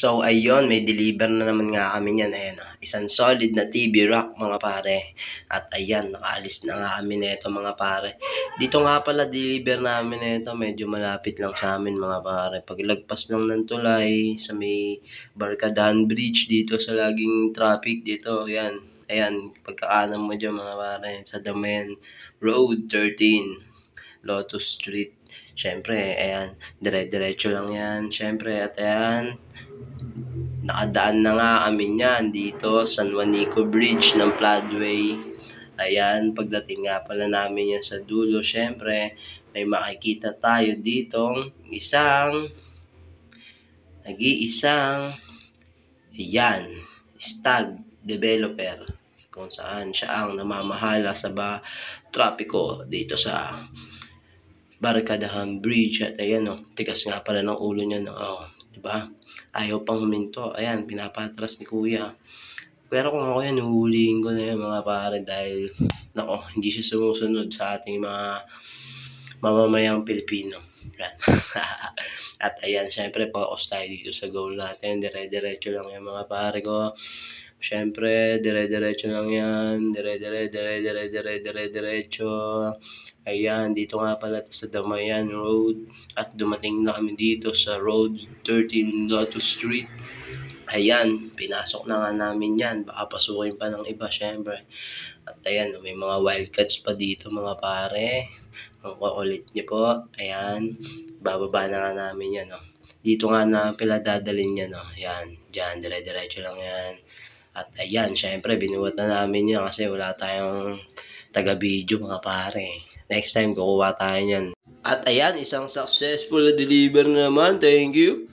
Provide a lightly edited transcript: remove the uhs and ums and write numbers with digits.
So ayun, may deliver na naman nga kami niyan. Ayan, isang solid na TV rack mga pare. At ayan, nakaalis na nga kami nito mga pare. Dito nga pala deliver namin nito, medyo malapit lang sa amin mga pare. Paglagpas lang ng tulay sa may Barkadahan Bridge dito sa laging traffic dito. Ayan, ayan, pagkaanan mo dyan mga pare sa Damayan Road 13. Lotus Street. Siyempre, ayan, dire-diretso lang yan. Siyempre, at ayan, nakadaan na nga kami niyan dito, San Juanico Bridge ng Floodway. Ayan, pagdating nga pala namin yan sa dulo, syempre, may makikita tayo ditong nag-iisang, ayan, stag developer kung saan siya ang namamahala sa trapiko dito sa Barkadahan Bridge. At ayan tigas nga pala ng ulo niya diba? Ayaw pang huminto. Ayan, pinapatras ni kuya. Pero kung ako yan, huhulihin ko na yan mga pare dahil hindi siya sumusunod sa ating mga mamamayang Pilipino. Yan. At ayan, syempre focus tayo dito sa goal natin. Dire-diretso lang yan mga pare ko. Syempre, dire-diretso lang yan. Dire-diretso. Ayan, dito nga pala sa Damayan Road. At dumating na kami dito sa Road 13 Lotus Street. Ayan, pinasok na nga namin yan. Baka pasukin pa ng iba, syempre. At ayan, may mga wildcats pa dito mga pare. Ang kukulit niyo po. Ayan, bababa na nga namin yan. Dito nga na pila dadalhin yan. Ayan, dyan, dire-diretso lang yan. At ayan, syempre, binuhat na namin yan kasi wala tayong taga-video mga pare. Next time, kukuha tayo yan. At ayan, isang successful na deliver na naman. Thank you.